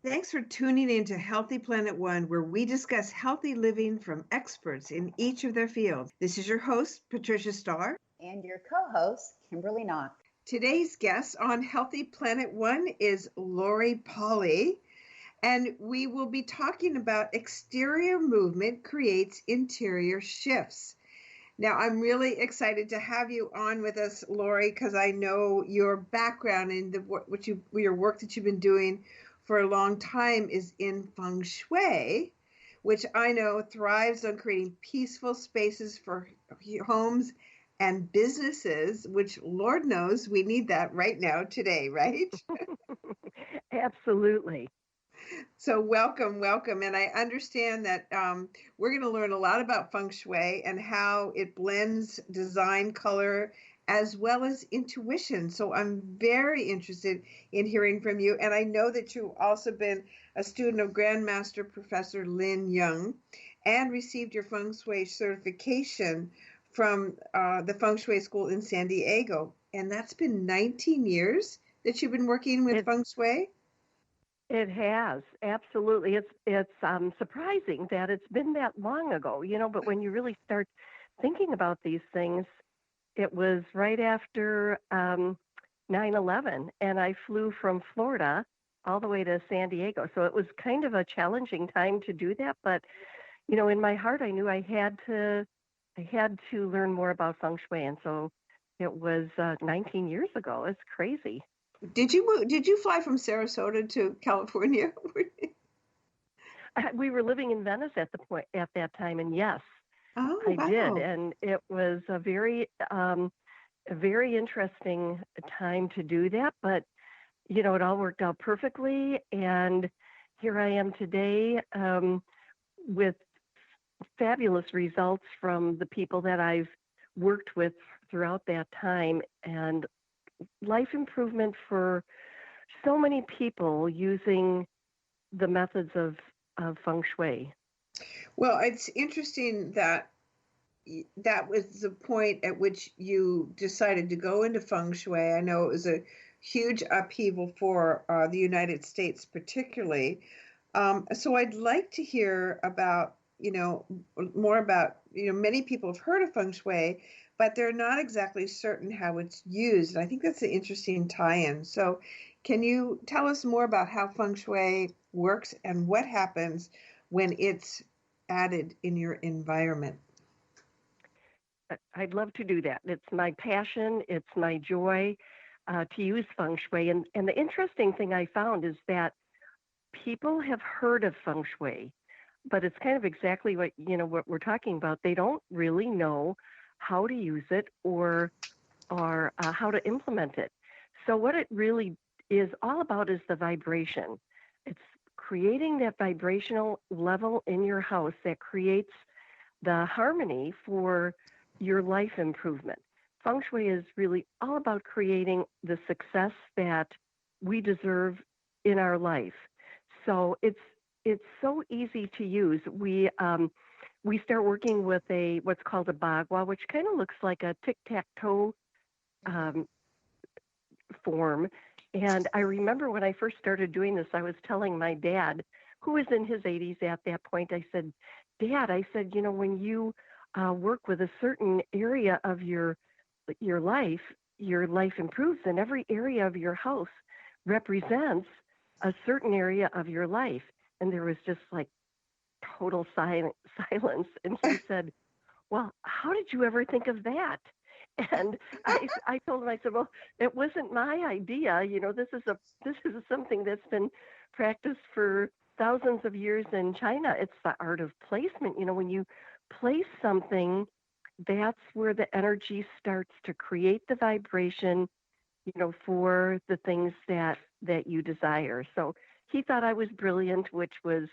Thanks for tuning in to Healthy Planet One, where we discuss healthy living from experts in each of their fields. This is your host, Patricia Starr. And your co-host, Kimberly Knox. Today's guest on Healthy Planet One is Laurie Pawli, and we will be talking about exterior movement creates interior shifts. Now, I'm really excited to have you on with us, Laurie, because I know your background and your work that you've been doing for a long time is in Feng Shui, which I know thrives on creating peaceful spaces for homes and businesses, which Lord knows we need that right now today, right? Absolutely. So welcome. And I understand that we're going to learn a lot about Feng Shui and how it blends design, color, as well as intuition. So I'm very interested in hearing from you. And I know that you've also been a student of Grandmaster Professor Lin Young and received your Feng Shui certification from the Feng Shui School in San Diego. And that's been 19 years that you've been working with Feng Shui? It has, absolutely. It's surprising that it's been that long ago, but when you really start thinking about these things, it was right after 9/11, and I flew from Florida all the way to San Diego. So it was kind of a challenging time to do that, but in my heart I knew I had to learn more about Feng Shui, and so it was 19 years ago. It's crazy. Did you fly from Sarasota to California? We were living in Venice at that time, and yes, wow. I did, and it was a very interesting time to do that. But it all worked out perfectly, and here I am today with fabulous results from the people that I've worked with throughout that time, and life improvement for so many people using the methods of Feng Shui. Well, it's interesting that was the point at which you decided to go into Feng Shui. I know it was a huge upheaval for the United States particularly. So I'd like to hear about, more about, many people have heard of Feng Shui, but they're not exactly certain how it's used. And I think that's an interesting tie-in. So can you tell us more about how Feng Shui works and what happens when it's added in your environment? I'd love to do that. It's my passion. It's my joy to use Feng Shui. And the interesting thing I found is that people have heard of Feng Shui, but it's kind of exactly what we're talking about. They don't really know how to use it or how to implement it. So what it really is all about is the vibration. It's creating that vibrational level in your house that creates the harmony for your life improvement. Feng Shui is really all about creating the success that we deserve in our life. So it's so easy to use. We start working with what's called a bagua, which kind of looks like a tic-tac-toe form. And I remember when I first started doing this, I was telling my dad, who was in his 80s at that point, I said, Dad, when you work with a certain area of your life improves, and every area of your house represents a certain area of your life. And there was just like total silence. And he said, well, how did you ever think of that? And I told him, I said, well, it wasn't my idea. This is something that's been practiced for thousands of years in China. It's the art of placement. When you place something, that's where the energy starts to create the vibration, for the things that you desire. So he thought I was brilliant, which was,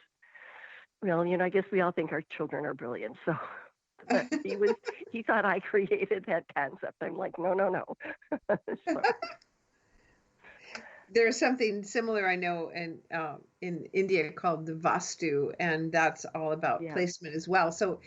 well, I guess we all think our children are brilliant. So he thought I created that concept. I'm like, no. So. There's something similar I know in India called the Vastu, and that's all about placement as well. So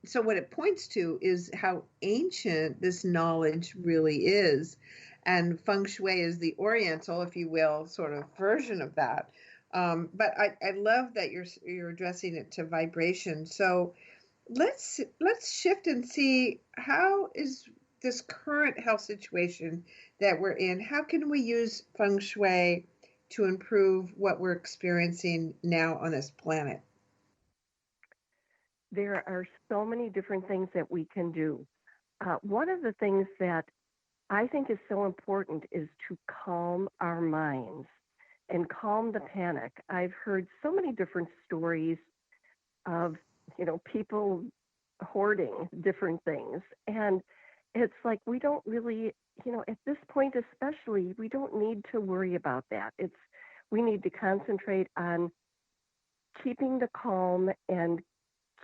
so what it points to is how ancient this knowledge really is, and Feng Shui is the Oriental, if you will, sort of version of that. But I love that you're addressing it to vibration. So let's shift and see, how is this current health situation that we're in, how can we use feng shui to improve what we're experiencing now on this planet? There are so many different things that we can do. One of the things that I think is so important is to calm our minds and calm the panic. I've heard so many different stories of, people hoarding different things. And it's like we don't really, at this point especially, we don't need to worry about that. We need to concentrate on keeping the calm and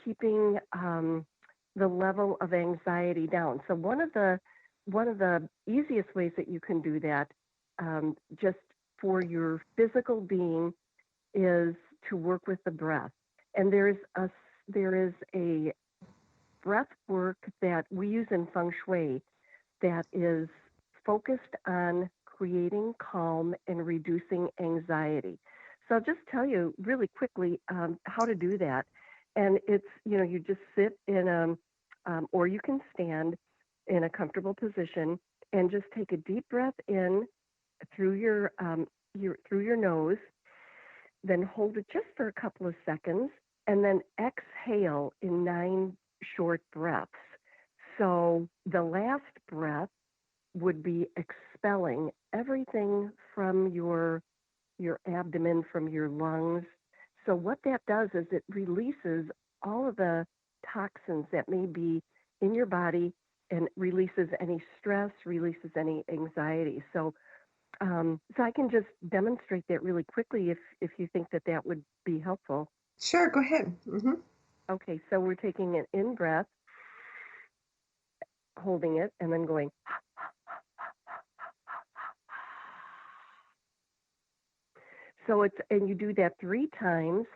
keeping the level of anxiety down. So one of the easiest ways that you can do that, just for your physical being, is to work with the breath. And there is a breath work that we use in feng shui that is focused on creating calm and reducing anxiety. So I'll just tell you really quickly how to do that. And you just sit or you can stand in a comfortable position and just take a deep breath in through through your nose, then hold it just for a couple of seconds, and then exhale in 9 short breaths. So the last breath would be expelling everything from your abdomen, from your lungs. So what that does is it releases all of the toxins that may be in your body and releases any stress, releases any anxiety. So I can just demonstrate that really quickly if you think that that would be helpful. Sure, go ahead. Okay, so we're taking an in breath, holding it, and then going. And you do that 3 times.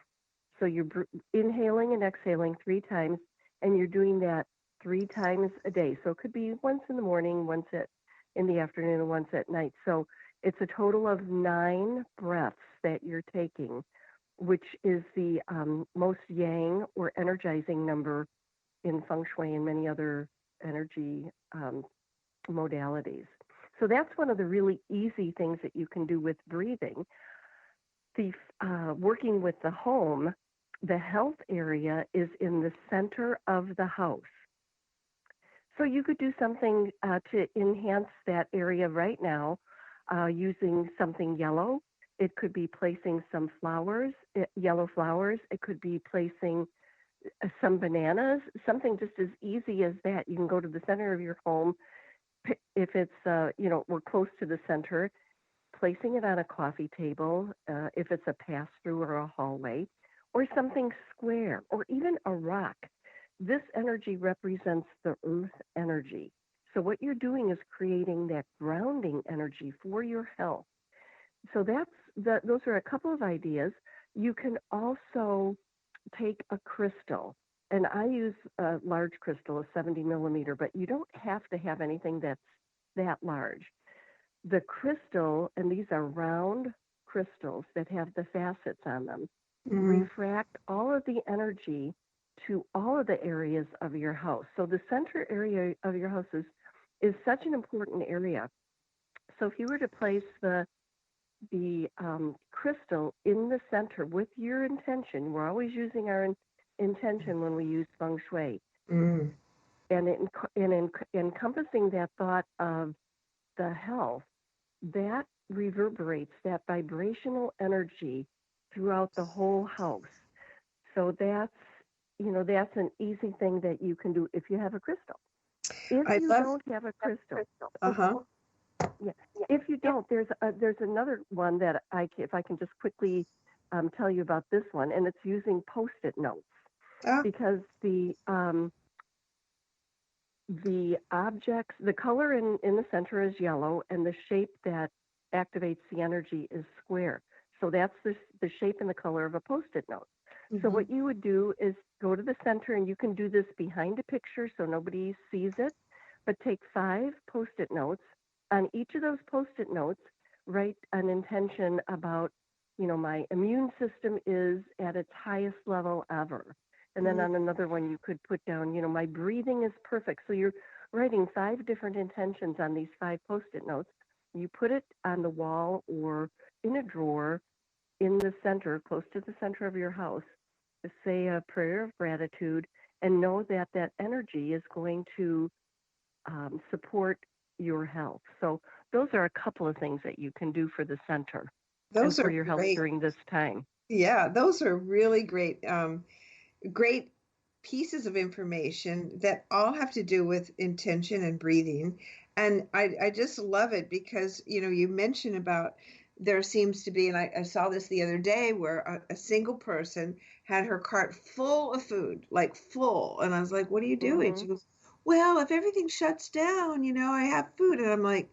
So you're inhaling and exhaling 3 times, and you're doing that 3 times a day. So it could be once in the morning, in the afternoon, and once at night. So it's a total of 9 breaths that you're taking, which is the most yang or energizing number in feng shui and many other energy modalities. So that's one of the really easy things that you can do with breathing. The working with the home, the health area is in the center of the house. So you could do something to enhance that area right now using something yellow. It could be placing some flowers, yellow flowers. It could be placing some bananas, something just as easy as that. You can go to the center of your home. If it's, we're close to the center, placing it on a coffee table, if it's a pass-through or a hallway, or something square, or even a rock. This energy represents the earth energy. So what you're doing is creating that grounding energy for your health. So those are a couple of ideas. You can also take a crystal, and I use a large crystal, a 70 millimeter, but you don't have to have anything that's that large. The crystal, and these are round crystals that have the facets on them, refract all of the energy to all of the areas of your house. So the center area of your house is such an important area. So if you were to place the crystal in the center with your intention, we're always using our intention when we use feng shui, and encompassing that thought of the health, that reverberates that vibrational energy throughout the whole house. So that's an easy thing that you can do if you have a crystal. If I you love. don't have a crystal, yeah. If you don't, there's another one that if I can just quickly tell you about this one, and it's using Post-it notes, because the objects, the color in the center is yellow, and the shape that activates the energy is square. So that's the shape and the color of a Post-it note. So what you would do is go to the center, and you can do this behind a picture so nobody sees it, but take 5 Post-it notes. On each of those Post-it notes, write an intention about my immune system is at its highest level ever. And then on another one, you could put down, my breathing is perfect. So you're writing 5 different intentions on these 5 Post-it notes. You put it on the wall or in a drawer in the center, close to the center of your house, to say a prayer of gratitude and know that that energy is going to support your health. So those are a couple of things that you can do for the center and Those for are your health great. during this time. Yeah, those are really great. Great pieces of information that all have to do with intention and breathing. And I just love it because, you mentioned about there seems to be, and I saw this the other day where a single person had her cart full of food, like full. And I was like, what are you doing? Mm-hmm. She goes, well, if everything shuts down, I have food. And I'm like,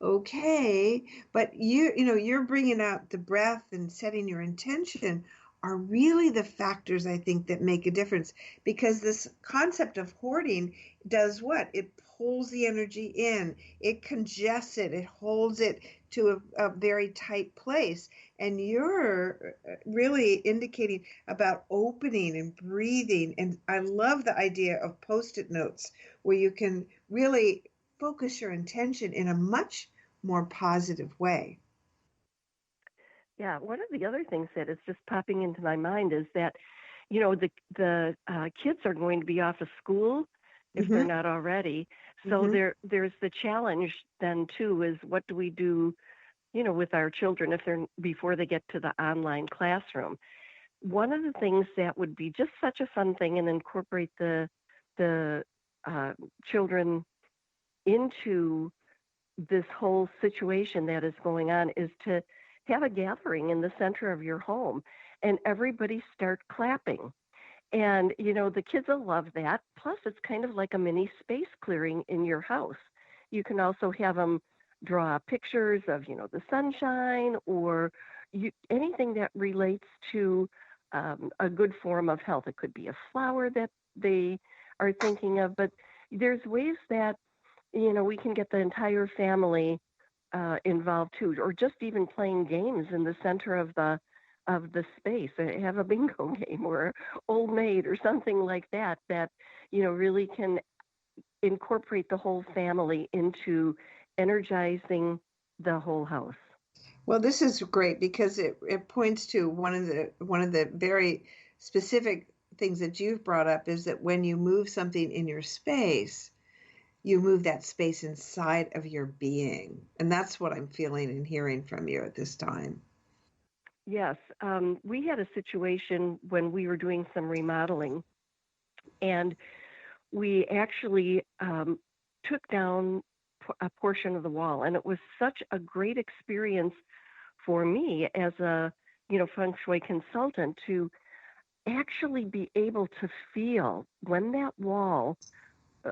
okay, but you're bringing out the breath and setting your intention are really the factors I think that make a difference, because this concept of hoarding does what? It pulls the energy in, it congests it, it holds it to a very tight place. And you're really indicating about opening and breathing. And I love the idea of Post-it notes where you can really focus your intention in a much more positive way. Yeah, one of the other things that is just popping into my mind is that, the kids are going to be off of school if they're Mm-hmm. not already. So Mm-hmm. there's the challenge then too is what do we do, with our children if they're before they get to the online classroom. One of the things that would be just such a fun thing and incorporate the uh, children into this whole situation that is going on is to have a gathering in the center of your home and everybody start clapping. And, the kids will love that. Plus, it's kind of like a mini space clearing in your house. You can also have them draw pictures of, the sunshine or anything that relates to a good form of health. It could be a flower that they are thinking of, but there's ways that we can get the entire family involved too, or just even playing games in the center of the space. Have a bingo game or Old Maid or something like that. That really can incorporate the whole family into energizing the whole house. Well, this is great because it points to one of the very specific things that you've brought up is that when you move something in your space, you move that space inside of your being. And that's what I'm feeling and hearing from you at this time. Yes, we had a situation when we were doing some remodeling, and we actually took down a portion of the wall, and it was such a great experience for me as a Feng Shui consultant to actually be able to feel when that wall,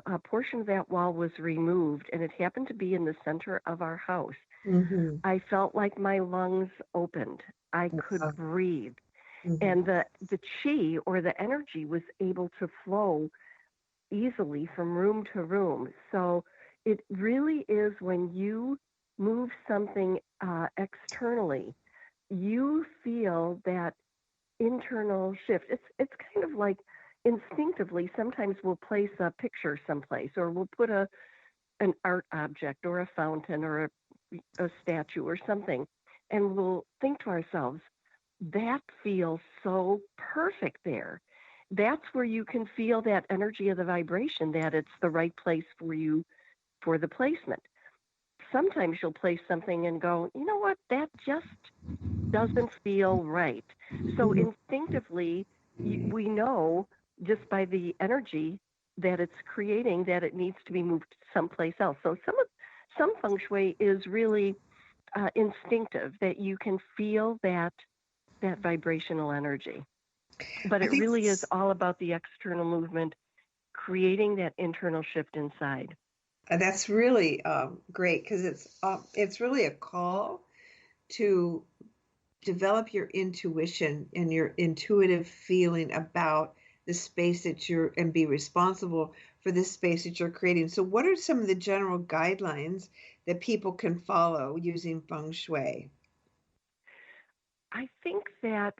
a portion of that wall was removed, and it happened to be in the center of our house. Mm-hmm. I felt like my lungs opened. I could breathe, Mm-hmm. and the chi or the energy was able to flow easily from room to room. So it really is when you move something externally, you feel that internal shift. It's kind of like instinctively. Sometimes we'll place a picture someplace, or we'll put an art object, or a fountain, or a statue, or something, and we'll think to ourselves, that feels so perfect there. That's where you can feel that energy of the vibration, that it's the right place for you for the placement. Sometimes you'll place something and go, you know what, that just doesn't feel right. So instinctively, we know just by the energy that it's creating that it needs to be moved someplace else. So some feng shui is really instinctive, that you can feel that vibrational energy. But I it think really is all about the external movement, creating that internal shift inside. that's really great because it's really a call to develop your intuition and your intuitive feeling about the space that you're and be responsible for this space that you're creating. So what are some of the general guidelines that people can follow using feng shui? I think that